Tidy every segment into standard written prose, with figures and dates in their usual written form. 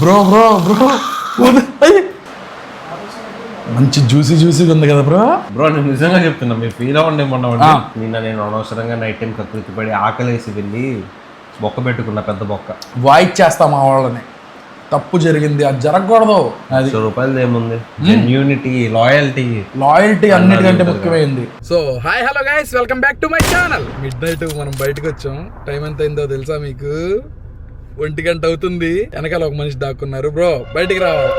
Bro bro bro మంచి జ్యూసీగా ఉంది కదా బ్రో. బ్రో నేను నిజంగా చెప్తున్నా, మీరు ఫీల్ అవ్వండి. మొన్న నిన్న నేను అనవసరంగా నైట్ టైం కకృతి పడి ఆకలేసి వెళ్ళి బొక్క పెట్టుకున్న, పెద్ద బొక్క. వాయిస్ చేస్తాం మా వాళ్ళని, తప్పు జరిగింది, అది జరగకూడదు. అది రూపాయలు ఏముంది, జెన్యూనిటీ, లాయల్టీ అన్నిటికంటే ముఖ్యమైంది. So hi hello guys, welcome back to my channel. Mid night మనం బయటకు వచ్చాం. టైం ఎంత అయిందో తెలుసా మీకు? 1 గంట అవుతుంది. వెనకాల ఒక మనిషి దాక్కున్నారు. బ్రో బయటికి రావాలి.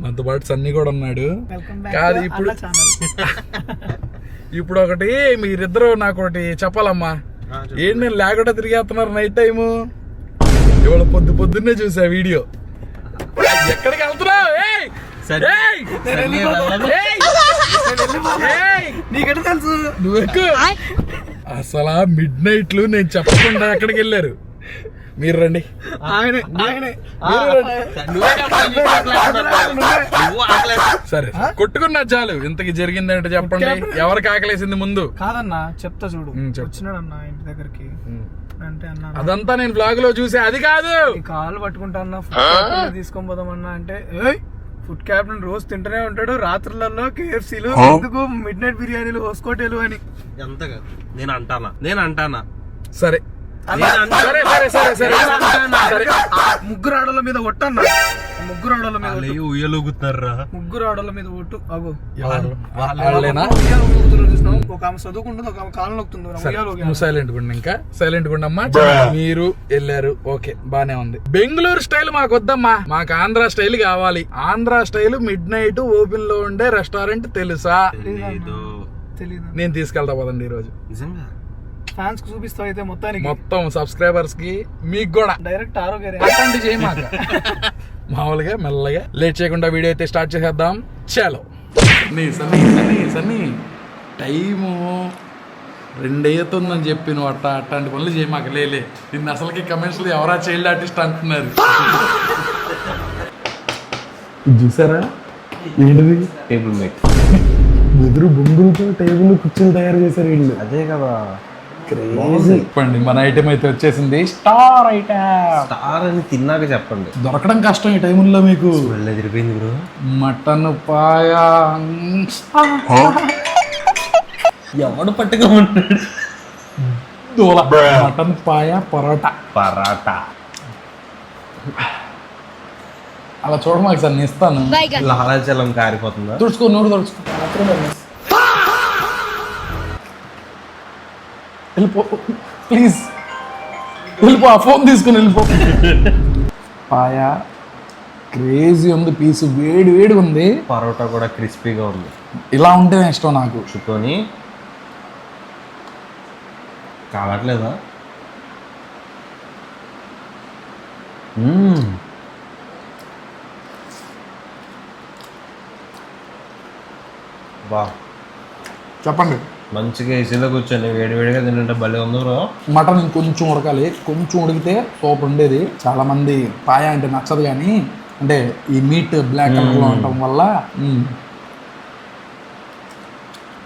మనతో పాటు సన్నీ కూడా ఉన్నాడు. కాదు ఇప్పుడు ఒకటి మీరిద్దరు నాకు ఒకటి చెప్పాలమ్మా. ఏంటి నేను లేకుండా తిరిగేస్తున్నారు నైట్ టైము? ఇవాళ పొద్దున్నే చూసా వీడియో. ఎక్కడికి వెళ్తున్నావు? నీకెట్లా తెలుసు? నువ్వు ఎక్కువ అసలు మిడ్ నైట్లు నేను చెప్పకుండా ఎక్కడికి వెళ్ళారు? మీరు రండి. సరే కొట్టుకున్నా చాలు. ఇంతకి జరిగిందంటే చెప్పండి. ఎవరికి ఆకలేసింది ముందు? కాదన్నా చెప్తా చూడు. వచ్చినాడన్నా ఇంటి దగ్గరికి అంటే అన్నా, అదంతా నేను బ్లాగ్ లో చూసా. అది కాదు, కాళ్ళు పట్టుకుంటా అన్నా, తీసుకొని పోదామన్నా అంటే ఫుడ్ క్యాప్టెన్ రోజు తింటూనే ఉంటాడు రాత్రులలో KFCలు, ఎందుకు మిడ్ నైట్ బిర్యానీలు, హోస్కోటేలు అని. ఎంత కాదు నేను అంటానా సరే ముగ్గురు ఆడోళ్ళ మీద ఒట్టన్నా, ముగ్గురు ఆడోళ్ళ మీద ఉయ్యలుగుతున్నారా? ముగ్గురు ఆడోళ్ళ మీద ఒట్టు. అగో ఒక ఆమె చదువుకుంటుంది, ఒక ఆమె కాలం నొక్కుతుంది. సైలెంట్ గుండి, ఇంకా సైలెంట్ గుండమ్మా. మీరు వెళ్ళారు, ఓకే బానే ఉంది. బెంగళూరు స్టైల్ మాకు వద్దమ్మా, మాకు ఆంధ్ర స్టైల్ కావాలి. Andhra style mid night open లో ఉండే రెస్టారెంట్ తెలుసా? తెలీదు. నేను తీసుకెళ్తా పోదండి ఈ రోజు. నిజంగా ఫ్యాన్స్ కు చూపిస్తావు అయితే మొత్తం సబ్స్క్రైబర్స్ కి, మీకు కూడా డైరెక్ట్ ఆరోగ్య చేయమాక. మామూలుగా మెల్లగా లేట్ చేయకుండా వీడియో అయితే స్టార్ట్ చేసేద్దాం. చలో సన్నీ టైము 2 అవుతుందని చెప్పి నువ్వు అట్లాంటి పనులు చేయమాక. లేలే నిన్ను అసలుకి కమెంట్స్ లో ఎవరా చైల్డ్ ఆర్టిస్ట్ అంటున్నారు. చూసారా ఏంటిది? టేబుల్ మేక్ ఎదురు బొంగులతో టేబుల్ కుర్చీలు తయారు చేశారు వీళ్ళు. అదే కదా చెప్పండి. మన ఐటెం అయితే వచ్చేసింది. స్టార్ అని తిన్నాక చెప్పండి. దొరకడం కష్టం ఈ టైముల్లో మీకు. తిరిపోయింది బ్రో. మటన్ పాయ, ఎవడు పట్టుగా ఉంటాడు? మటన్ పాయ, పరోటా. అలా చూడమాకు సార్, నేను ఇస్తాను. లాలాచలం కారిపోతుందా? తుడుచుకో, నోరు తుడుచుకో. వెళ్ళిపో ప్లీజ్, వెళ్ళిపో. ఆ ఫోన్ తీసుకుని వెళ్ళిపో. పాయ క్రేజీ ఉంది, పీసు వేడి ఉంది. పరోటా కూడా క్రిస్పీగా ఉంది. ఇలా ఉంటేనే ఇష్టం నాకు. చుట్టుకొని కావట్లేదా? బా చెప్పండి. మంచిగా ఏసీలో కూర్చొని వేడివేడిగా తింటుంటే భలే ఉంది బ్రో. మటన్ ఇంకొంచెం ఉడకాలి, కొంచెం ఉడికితే సూపర్ ఉండేది. చాలా మంది పాయ అంటే నచ్చదు, కానీ అంటే ఈ మీట్ బ్లాక్ కలర్ లో ఉండటం వల్ల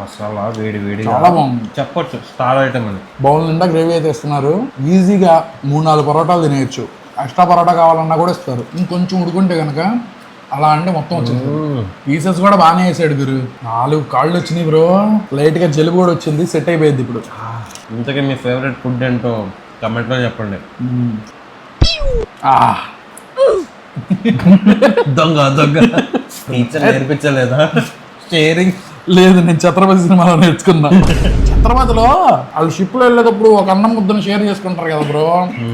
మసాలా వేడి చాలా బాగుంది. చెప్పొచ్చు స్టార్ ఐటమ్ అని. బౌల్ నిండా గ్రేవీ అయితే ఇస్తున్నారు. ఈజీగా 3-4 పరోటాలు తినేయచ్చు. ఎక్స్ట్రా పరోటా కావాలన్నా కూడా ఇస్తారు. ఇంకొంచెం ఉడుకుంటే కనుక అలా అంటే మొత్తం వచ్చింది. పీసెస్ కూడా బాగానే వేసాడు గురు. 4 కాళ్ళు వచ్చినాయి బ్రో. లైట్ గా జలుబు కూడా వచ్చింది, సెట్ అయిపోయింది ఇప్పుడు. ఇంతకీ మీ ఫేవరెట్ ఫుడ్ ఏంటో కమెంట్ లో చెప్పండి. దొంగ టీచర్ నేర్పించలేదా షేరింగ్? లేదు, నేను ఛత్రపతి సినిమాలో నేర్చుకున్నా. ఛత్రపతిలో వాళ్ళు షిప్ లో వెళ్ళేటప్పుడు ఒక అన్నం ముద్దను షేర్ చేసుకుంటారు కదా బ్రో.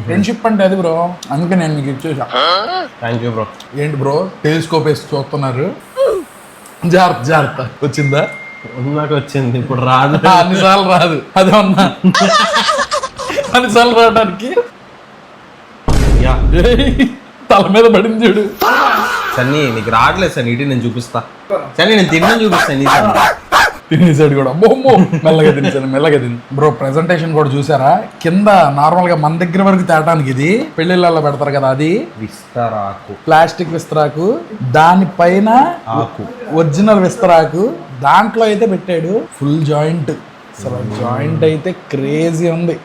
ఫ్రెండ్షిప్ అంటే అది బ్రో. అందుకే నేను మీకు ఇచ్చేసా. Thank you bro. ఏంటి బ్రో టెలిస్కోప్ వేసి చూస్తున్నారు? జాగ్రత్త. వచ్చిందా? నాకు వచ్చింది, ఇప్పుడు రాదు. అన్నిసార్లు రాదు. అదే ఉన్నా అన్నిసార్లు రావడానికి తల మీద పడింది చూడు. సన్నీ నీకు రావట్లేదు సార్, నీటి నేను చూపిస్తా. సన్నీ నేను తిన్నా చూపిస్తాను. తినేసాడు కూడా. మెల్లగా తిని బ్రో. ప్రెజెంటేషన్ కూడా చూసారా? కింద నార్మల్ గా మన దగ్గర వరకు తేటానికి ఇది పెళ్లిళ్ళలో పెడతారు కదా, అది విస్తరాకు, ప్లాస్టిక్ విస్తరాకు. దానిపైన ఆకు, ఒరిజినల్ విస్తరాకు. దాంట్లో అయితే పెట్టాడు ఫుల్ జాయింట్. అసలు జాయింట్ అయితే క్రేజీ ఉంది.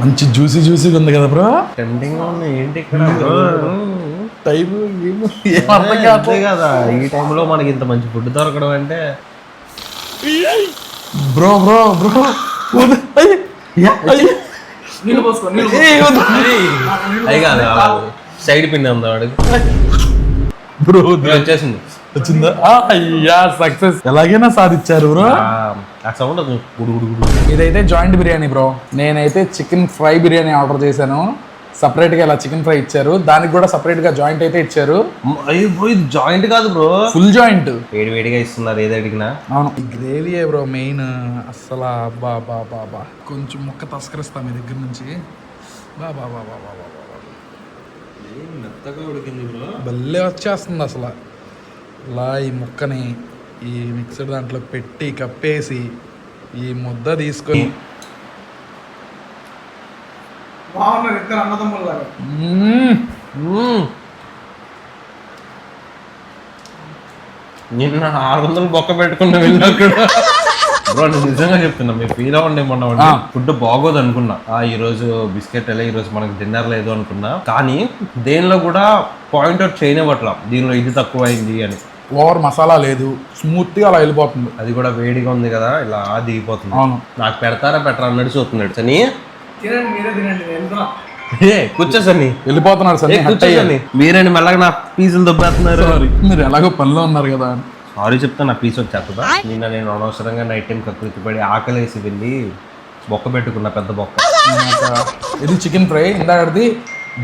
మంచి జ్యూసీగా ఉంది కదా బ్రో. టెంప్టింగ్ ఉంది ఏంటి ఇక్కడ టైం అంతే కదా, ఈ టైంలో మనకి ఇంత మంచి ఫుడ్ దొరకడం అంటే. బ్రో అయి కాదు సైడ్ పిన్ ఉందా వాడికి. బ్రో వచ్చేసింది. వచ్చిందా? అయ్యా సక్సెస్ ఎలాగైనా సాధించారు బ్రో. ఆ సౌండ్ గుడు గుడు గుడు. ఇదైతే జాయింట్ బిర్యానీ బ్రో. నేనైతే చికెన్ ఫ్రై బిర్యానీ ఆర్డర్ చేశాను. సపరేట్ గా ఇలా చికెన్ ఫ్రై ఇచ్చారు, దానికి కూడా సపరేట్ గా జాయింట్ అయితే ఇచ్చారు. అయ్యో బ్రో ఇది జాయింట్ కాదు బ్రో, ఫుల్ జాయింట్. వేడిగా ఇస్తున్నారు ఏది అడిగినా. అవును గ్రేవీ బ్రో మెయిన్. అస్సలు బా కొంచెం ముక్క తస్కరిస్తా మీ దగ్గర నుంచి. బా మెత్తగా ఉడికింది బ్రో, భలే వచ్చేస్తుంది అసలు. ఇలా ఈ ముక్కని ఈ మిక్సర్ దాంట్లో పెట్టి కప్పేసి ఈ ముద్ద తీసుకొని బాగున్నారు ఇద్దరు అన్నదమ్ములాగా. నిన్న 600 బొక్క పెట్టుకున్న వెళ్ళాక బ్రో నేను నిజంగా చెప్తున్నా, మీరు ఫీల్ అవ్వండి. మొన్న ఫుడ్ బాగోదు అనుకున్నా, ఈ రోజు బిస్కెట్ ఈ రోజు మనకి డిన్నర్ లేదు అనుకున్నా. కానీ దేనిలో కూడా పాయింట్ అవుట్ చేయనివ్వట్లా దీనిలో ఇది తక్కువైంది అని. ఓవర్ మసాలా లేదు, స్మూత్ గా అలా వెళ్ళిపోతుంది. అది కూడా వేడిగా ఉంది కదా, ఇలా దిగిపోతుంది. అవును. నాకు పెడతారా పెట్టరా అన్నట్టు చూస్తున్నాడు సని. తినండి మీరే తినండి, వెళ్తున్నా. కూర్చో సన్ని, వెళ్ళిపోతున్నాడు సరే. కూర్చో సన్ని. మీరేంటి మెల్లగా నా పీసులు దొబ్బేస్తున్నారు. మీరు ఎలాగో పనిలో ఉన్నారు కదా. సారీ చెప్తా, నా పీస్ వచ్చేస్తుందా. నిన్న నేను అనవసరంగా నైట్ టైం కకృతి పడి ఆకలేసి వెళ్ళి బొక్క పెట్టుకున్నా, పెద్ద బొక్క. ఇది చికెన్ ఫ్రై, ఇందాకది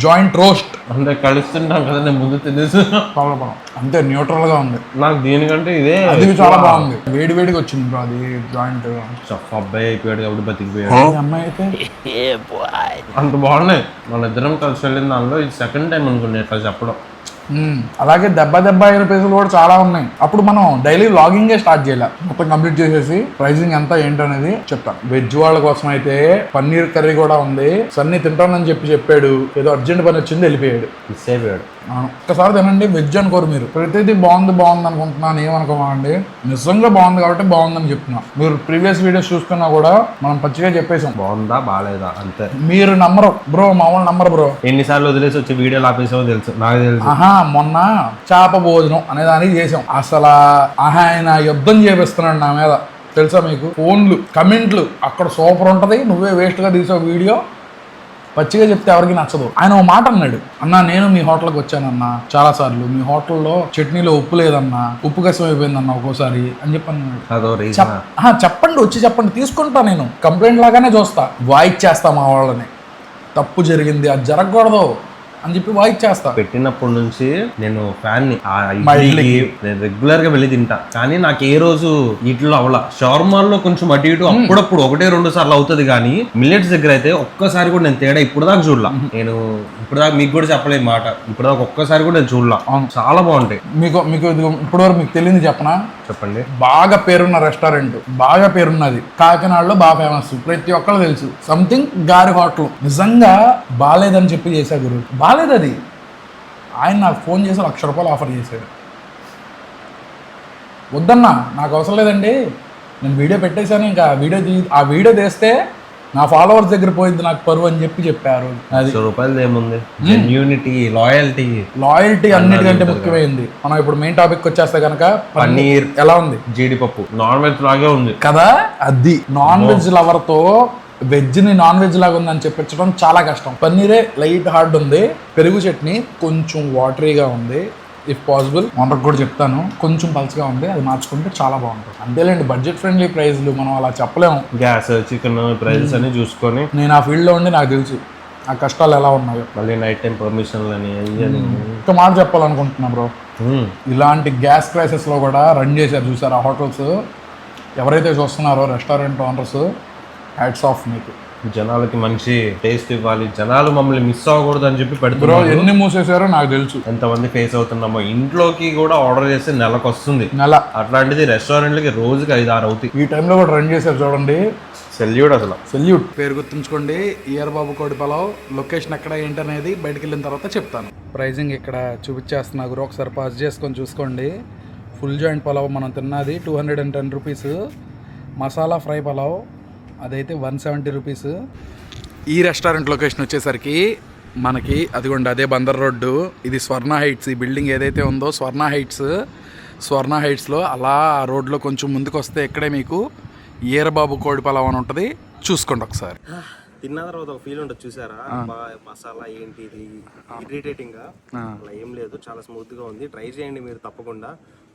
జాయింట్ రోస్ట్. అంటే కలుస్తుంటాం కదా, నేను ముందు తినేసి అంతే న్యూట్రల్ గా ఉంది. నాకు దీనికంటే ఇదే అది చాలా బాగుంది, వేడిగా వచ్చింది బ్రో అది జాయింట్. అబ్బాయి అయిపోయాడు కాబట్టి బతికిపోయాడు. అమ్మాయి అయితే అంత బాగున్నాయి. మన ఇద్దరం కలిసి వెళ్ళిన దానిలో ఇది సెకండ్ టైం అనుకున్నా ఇట్లా చెప్పడం. అలాగే దెబ్బ అయిన ప్లేసులు కూడా చాలా ఉన్నాయి. అప్పుడు మనం డైలీ వ్లాగింగే స్టార్ట్ చేయాలి. మొత్తం కంప్లీట్ చేసేసి ప్రైసింగ్ ఎంత ఏంటనేది చెప్తాను. వెజ్ వాళ్ళ కోసం అయితే పన్నీర్ కర్రీ కూడా ఉంది. సన్నీ తింటానని చెప్పాడు, ఏదో అర్జెంట్ పని వచ్చింది వెళ్ళిపోయాడు, మిస్ అయిపోయాడు. ఒక్కసారి తినండి, వెజ్ అనుకోరు మీరు. ప్రతిదీ బాగుంది అనుకుంటున్నాను, ఏమనుకోమండి. నిజంగా బాగుంది కాబట్టి బాగుందని చెప్తున్నా. మీరు ప్రీవియస్ వీడియోస్ చూసుకున్నా కూడా మనం పచ్చిగా చెప్పేసాం బాగుందా బాగాలేదా అంతే. మీరు నమ్మరు బ్రో, మామూలు నమ్మరు బ్రో. ఎన్నిసార్లు వదిలేసి వచ్చి వీడియోలు ఆపేసామో తెలుసు, నాకు తెలుసు. మొన్న చేప భోజనం అనే దానికి చేసాం. అసలు ఆయన యుద్ధం చేపిస్తున్నాడు నా మీద, తెలుసా మీకు? ఫోన్లు కమెంట్లు అక్కడ సూపర్ ఉంటది, నువ్వే వేస్ట్ గా తీసావు వీడియో, పచ్చిగా చెప్తే ఎవరికి నచ్చదు. ఆయన ఓ మాట అన్నాడు, అన్నా నేను మీ హోటల్కి వచ్చానన్నా చాలా సార్లు, మీ హోటల్లో చట్నీలో ఉప్పు లేదన్నా, ఉప్పు కసం అయిపోయిందన్నా ఒక్కోసారి అని చెప్పి అన్నాడు. చెప్పండి, వచ్చి చెప్పండి, తీసుకుంటా. నేను కంప్లైంట్ లాగానే చూస్తా, వాయిస్ చేస్తా మా వాళ్ళని. తప్పు జరిగింది, అది జరగకూడదు అని చెప్పి వాయిస్ చేస్తా. పెట్టినప్పటి నుంచి నేను ఫ్యాన్ ని నేను రెగ్యులర్ గా వెళ్ళి తింటా, కానీ నాకు ఏ రోజు వీటిలో అవలా. షవర్మాల్లో కొంచెం అటు ఇటు అప్పుడప్పుడు 1-2 సార్లు అవుతుంది, కానీ మిల్లెట్స్ దగ్గర అయితే ఒక్కసారి కూడా నేను తేడా ఇప్పుడు దాకా చూడలా. నేను ఇప్పుడు దాకా మీకు కూడా చెప్పలేదు మాట, ఇప్పుడు దాకా ఒక్కసారి కూడా నేను చూడలా. చాలా బాగుంటాయి. మీకు ఇప్పటి వరకు మీకు తెలియదు చెప్పనా? చెప్పండి. బాగా పేరున్న రెస్టారెంట్, బాగా పేరున్నది కాకినాడలో, బాగా ఫేమస్, ప్రతి ఒక్కరు తెలుసు. సంథింగ్ గారి హోటల్. నిజంగా బాగాలేదని చెప్పి చేశా గురు, బాగాలేదు అది. ఆయన నాకు ఫోన్ చేసి 1,00,000 రూపాయలు ఆఫర్ చేశాడు. వద్దన్నా, నాకు అవసరం లేదండి, నేను వీడియో పెట్టేశాను, ఇంకా ఆ వీడియో తీస్తే నా ఫాలోవర్స్ దగ్గర పోయింది నాకు పరువు అని చెప్పారు. అది రూపాయలు ఏముంది, జెన్యూనిటీ, లాయల్టీ అన్నిటికంటే ముఖ్యమైంది. మనం ఇప్పుడు మెయిన్ టాపిక్ వచ్చేస్తే కనుక పన్నీర్ ఎలా ఉంది? జీడిపప్పు నాన్ వెజ్ లాగే ఉంది కదా. అది నాన్ వెజ్ లవర్ తో వెజ్ ని నాన్ వెజ్ లాగా ఉందని చెప్పించడం చాలా కష్టం. పన్నీరే లైట్ హార్డ్ ఉంది, పెరుగు చట్నీ కొంచెం వాటరీగా ఉంది. ఇఫ్ పాసిబుల్ వంటకు కూడా చెప్తాను, కొంచెం పల్చగా ఉంది, అది మార్చుకుంటే చాలా బాగుంటుంది. అంతేలేండి, బడ్జెట్ ఫ్రెండ్లీ ప్రైస్లు మనం అలా చెప్పలేము. గ్యాస్, చికెన్ ప్రైజెస్ అని చూసుకొని, నేను ఆ ఫీల్డ్ లో ఉండి నాకు తెలుసు ఆ కష్టాలు ఎలా ఉన్నాయో. మళ్ళీ నైట్ టైం పర్మిషన్లు అని ఒక మాట చెప్పాలనుకుంటున్నా బ్రో, ఇలాంటి గ్యాస్ క్రైసిస్ లో కూడా రన్ చేశారు చూసారు ఆ హోటల్స్. ఎవరైతే చూస్తున్నారో రెస్టారెంట్ ఓనర్స్, హ్యాట్స్ ఆఫ్ మీకు. జనాలకి మంచి టేస్ట్ ఇవ్వాలి, జనాలు మమ్మల్ని మిస్ అవ్వకూడదు అని చెప్పి పెడుతున్నారు. ఎన్ని మూసేసారో నాకు తెలుసు, ఎంతమంది ఫేస్ అవుతున్నామో. ఇంట్లోకి కూడా ఆర్డర్ చేస్తే నెలకు వస్తుంది, అట్లాంటిది రెస్టారెంట్లకి రోజుకి 5-6 అవుతాయి. ఈ టైంలో కూడా రన్ చేశారు చూడండి, సెల్యూట్. అసలు సెల్యూట్. పేరు గుర్తుంచుకోండి, ఇయర్ బాబు కోడి పలావ్. లొకేషన్ ఎక్కడ ఏంటనేది బయటకు వెళ్ళిన తర్వాత చెప్తాను. ప్రైజింగ్ ఇక్కడ చూపించేస్తున్నా గురు, ఒకసారి పాస్ చేసుకొని చూసుకోండి. ఫుల్ జాయింట్ పలావ్ మనం తిన్నది 210 రూపీస్. మసాలా ఫ్రై పలావ్ అదైతే 170 రూపీస్. ఈ రెస్టారెంట్ లొకేషన్ వచ్చేసరికి మనకి అదిగోండి అదే బందర్ రోడ్డు, ఇది స్వర్ణ హైట్స్. ఈ బిల్డింగ్ ఏదైతే ఉందో స్వర్ణ హైట్స్లో అలా ఆ రోడ్లో కొంచెం ముందుకు వస్తే ఇక్కడే మీకు ఈరబాబు కోడి పలావ్ అని ఉంటుంది, చూసుకోండి ఒకసారి. తిన్న తర్వాత ఒక ఫీల్ ఉంటుంది చూసారా, మసాలా ఏంటి ఇది ఇరిటేటింగ్ గా, అలా ఏం లేదు, చాలా స్మూత్ గా ఉంది. ట్రై చేయండి మీరు తప్పకుండా.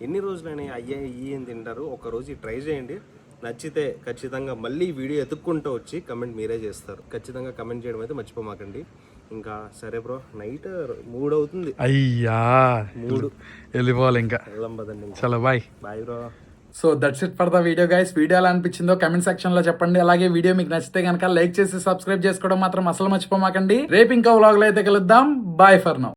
ఎన్ని రోజులైనా అయ్యే ఏం తింటారు, ఒక రోజు ట్రై చేయండి. నచ్చితే ఖచ్చితంగా మళ్ళీ వీడియో ఎత్తుక్కుంటూ వచ్చి కమెంట్ మీరే చేస్తారు. ఖచ్చితంగా కమెంట్ చేయడం అయితే మర్చిపోమాకండి. ఇంకా సరే బ్రో, నైట్ 3 అవుతుంది. అయ్యా 3 వెళ్ళిపోవాలి ఇంకా. వెళ్దాం పదండి. చలో bye bye bro. So that's it for the video guys. Video ఎలా అనిపించిందో కమెంట్ సెక్షన్ లో చెప్పండి. అలాగే వీడియో మీకు నచ్చితే కనుక లైక్ చేసి సబ్స్క్రైబ్ చేసుకోవడం మాత్రం అసలు మర్చిపోమాకండి. రేపు ఇంకో వ్లాగ్ లో అయితే కలుద్దాం. Bye for now.